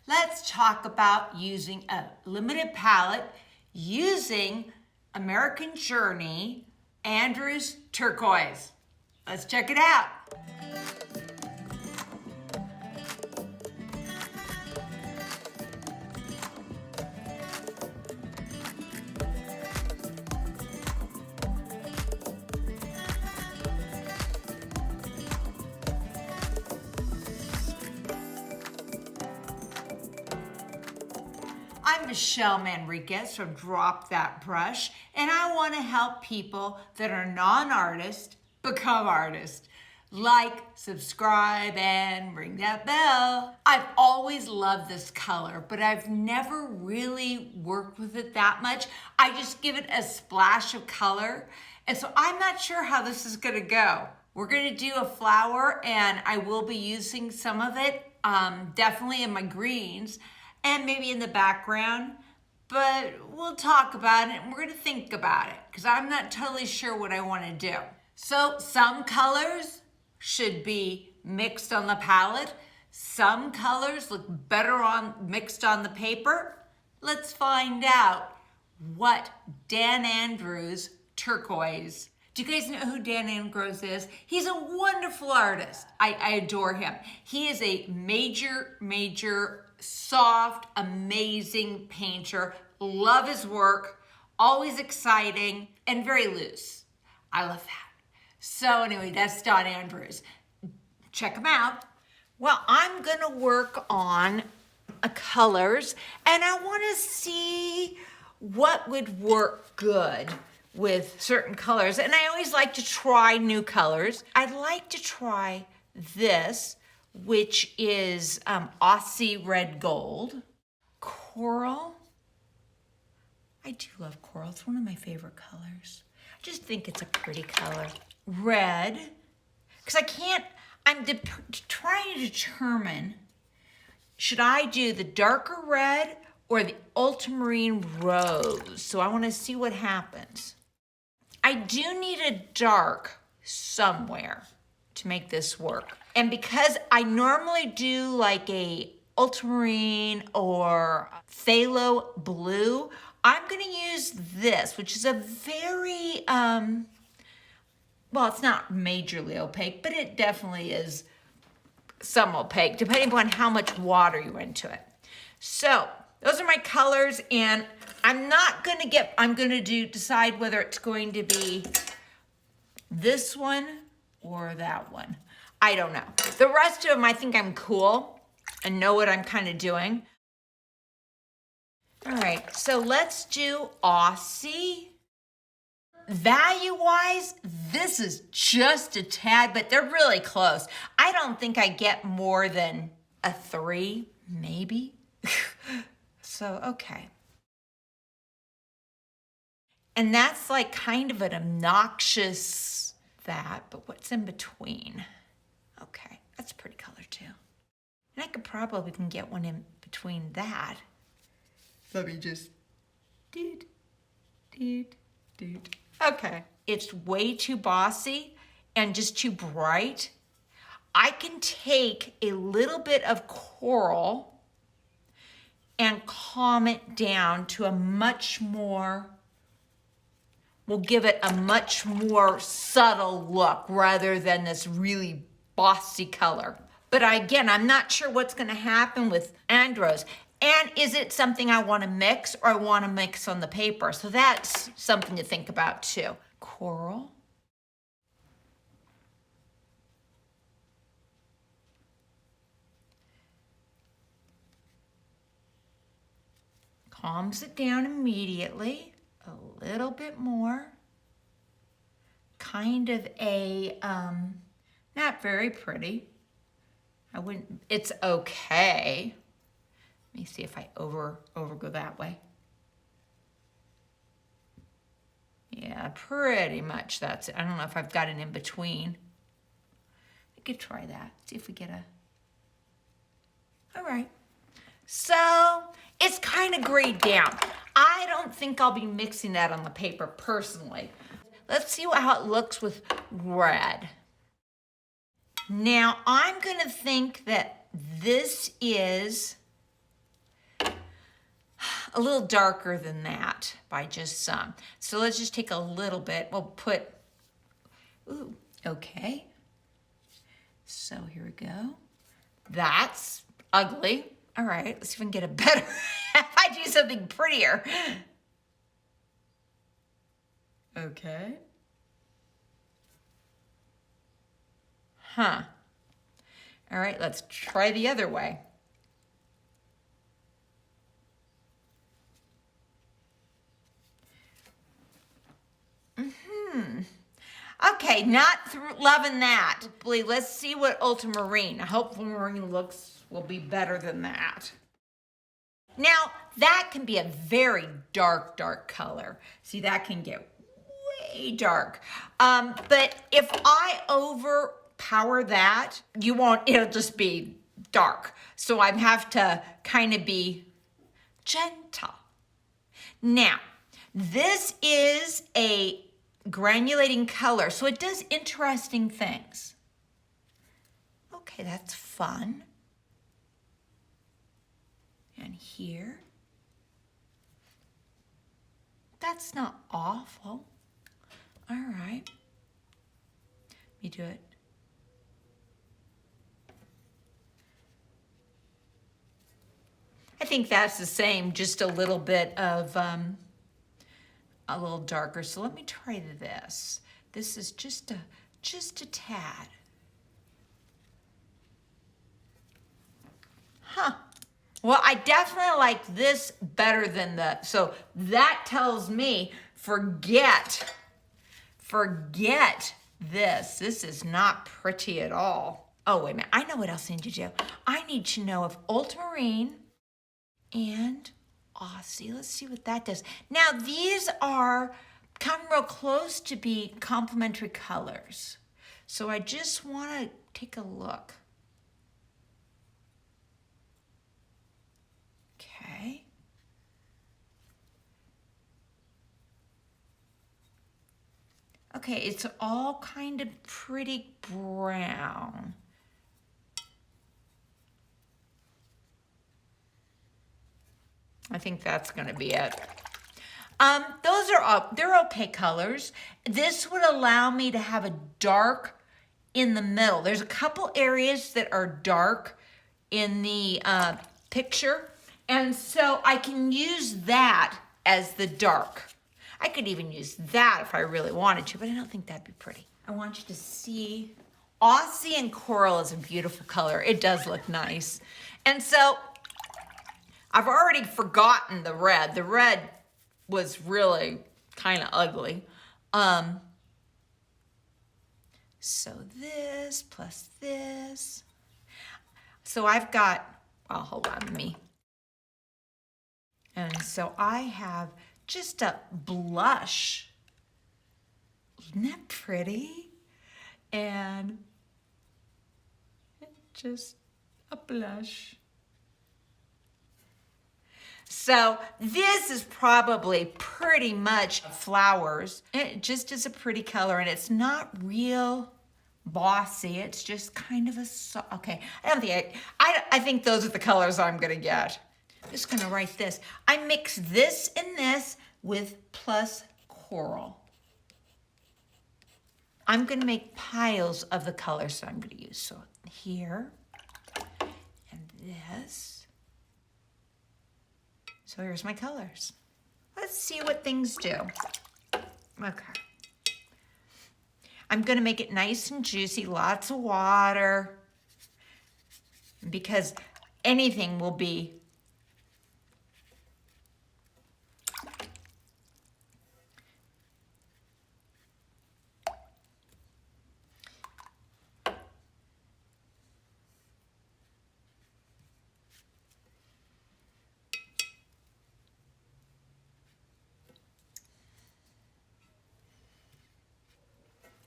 let's talk about using a limited palette using American Journey Andrews Turquoise. Let's check it out. I'm Michelle Manriquez from Drop That Brush, and I want to help people that are non-artists become artists. Like, subscribe, and ring that bell. I've always loved this color, but I've never really worked with it that much. I just give it a splash of color, and so I'm not sure how this is gonna go. We're gonna do a flower, and I will be using some of it, definitely in my greens, and maybe in the background, but we'll talk about it and we're gonna think about it because I'm not totally sure what I wanna do. So some colors should be mixed on the palette. Some colors look better mixed on the paper. Let's find out what Dan Andrews Turquoise. Do you guys know who Dan Andrews is? He's a wonderful artist. I adore him. He is a major, soft, amazing painter. Love his work, always exciting, and very loose. I love that. So anyway, that's Dan Andrews. Check him out. Well, I'm gonna work on colors, and I wanna see what would work good with certain colors. And I always like to try new colors. I'd like to try this, which is Aussie Red Gold. Coral. I do love coral. It's one of my favorite colors. I just think it's a pretty color. Red, because I'm trying to determine, should I do the darker red or the ultramarine rose? So I want to see what happens. I do need a dark somewhere to make this work. And because I normally do like a ultramarine or phthalo blue, I'm gonna use this, which is a very, well, it's not majorly opaque, but it definitely is some opaque, depending upon how much water you into it. So those are my colors, and I'm gonna decide whether it's going to be this one or that one. I don't know. The rest of them, I think I'm cool and know what I'm kind of doing. All right, so let's do Aussie. Value-wise, this is just a tad, but they're really close. I don't think I get more than a 3, maybe. So, okay. And that's like kind of an obnoxious that, but what's in between? Okay, that's a pretty color too. And I could probably get one in between that. Let me just, Okay, it's way too bossy and just too bright. I can take a little bit of coral and calm it down to a much more, we'll give it a much more subtle look rather than this really bossy color. But again, I'm not sure what's gonna happen with Andrews. And is it something I wanna mix or I wanna mix on the paper? So that's something to think about too. Coral. Calms it down immediately, a little bit more. Kind of a, not very pretty. It's okay. Let me see if I over go that way. Yeah, pretty much that's it. I don't know if I've got an in between. I could try that, see if we get all right. So it's kind of grayed down. I don't think I'll be mixing that on the paper personally. Let's see how it looks with red. Now I'm gonna think that this is a little darker than that by just some. So let's just take a little bit. We'll put, ooh, okay. So here we go. That's ugly. All right, let's see if we can get a better, if I do something prettier. Okay. Huh. All right, let's try the other way. Okay, not loving that. Let's see what Ultramarine. I hope Ultramarine will be better than that. Now, that can be a very dark, dark color. See, that can get way dark. But if I overpower that, it'll just be dark. So I have to kind of be gentle. Now, this is a granulating color, so it does interesting things. Okay, that's fun. And here, that's not awful. All right, let me do it. I think that's the same, just a little bit of a little darker. So let me try this. This is just a tad. Huh. Well, I definitely like this better than so that tells me forget this. This is not pretty at all. Oh, wait a minute. I know what else I need to do. I need to know if Ultramarine and Aussie, let's see what that does. Now, these come real close to be complementary colors. So I just want to take a look. Okay. Okay, it's all kind of pretty brown. I think that's gonna be it. They're okay colors. This would allow me to have a dark in the middle. There's a couple areas that are dark in the picture, and so I can use that as the dark. I could even use that if I really wanted to, but I don't think that'd be pretty. I want you to see, Aussie and Coral is a beautiful color. It does look nice. And so, I've already forgotten the red. The red was really kind of ugly. So this plus this. So I've got, well, hold on me. And so I have just a blush. Isn't that pretty? And just a blush. So this is probably pretty much flowers. It just is a pretty color, and it's not real bossy. It's just kind of okay. I think those are the colors I'm gonna get. I'm just gonna write this. I mix this and this with plus coral. I'm gonna make piles of the colors that I'm gonna use. So here and this. So here's my colors. Let's see what things do. Okay. I'm gonna make it nice and juicy, lots of water, because anything will be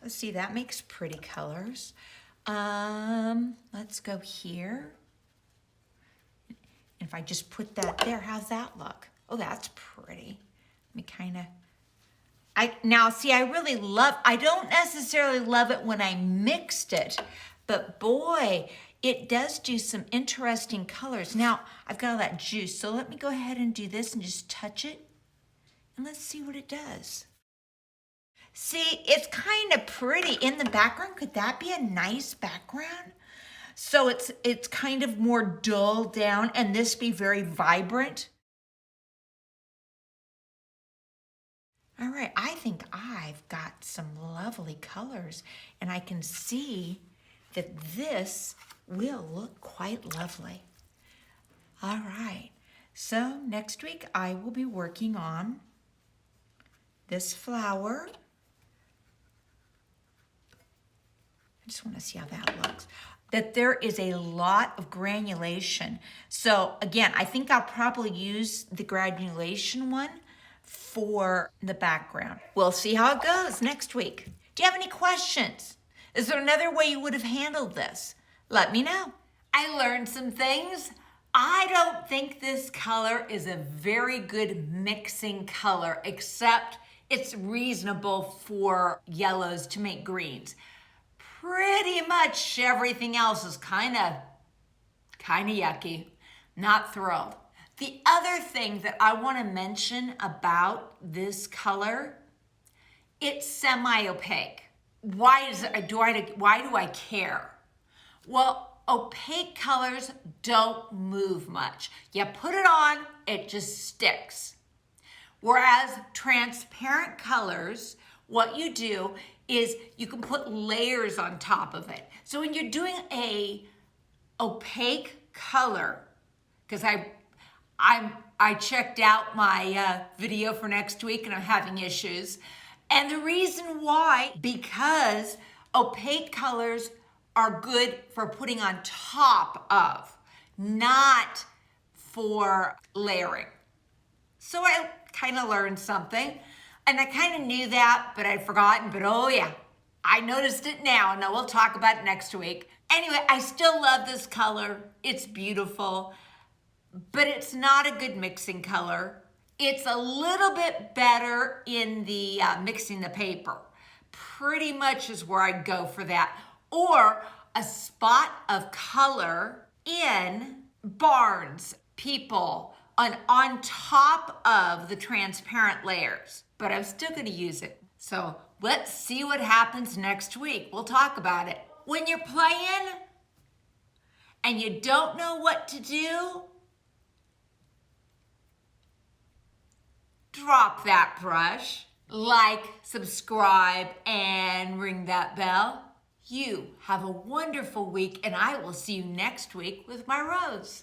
let's see, that makes pretty colors. Let's go here. If I just put that there, how's that look? Oh, that's pretty. Let me kind of, now see, I don't necessarily love it when I mixed it, but boy, it does do some interesting colors. Now, I've got all that juice, so let me go ahead and do this and just touch it. And let's see what it does. See, it's kind of pretty in the background. Could that be a nice background? So it's kind of more dulled down, and this be very vibrant. All right, I think I've got some lovely colors, and I can see that this will look quite lovely. All right, so next week I will be working on this flower. I just want to see how that looks. That there is a lot of granulation. So again, I think I'll probably use the granulation one for the background. We'll see how it goes next week. Do you have any questions? Is there another way you would have handled this? Let me know. I learned some things. I don't think this color is a very good mixing color, except it's reasonable for yellows to make greens. Pretty much everything else is kind of yucky. Not thrilled. The other thing that I want to mention about this color, it's semi-opaque. Why do I care? Well, opaque colors don't move much. You put it on, it just sticks. Whereas transparent colors, what you do is you can put layers on top of it. So when you're doing a opaque color, because I checked out my video for next week and I'm having issues. And the reason why, because opaque colors are good for putting on top of, not for layering. So I kind of learned something. And I kind of knew that, but I'd forgotten. But oh yeah, I noticed it now, and we'll talk about it next week. Anyway, I still love this color. It's beautiful, but it's not a good mixing color. It's a little bit better in the mixing the paper. Pretty much is where I'd go for that. Or a spot of color in barns, people, on top of the transparent layers. But I'm still gonna use it. So let's see what happens next week. We'll talk about it. When you're playing and you don't know what to do, drop that brush, like, subscribe, and ring that bell. You have a wonderful week, and I will see you next week with my rose.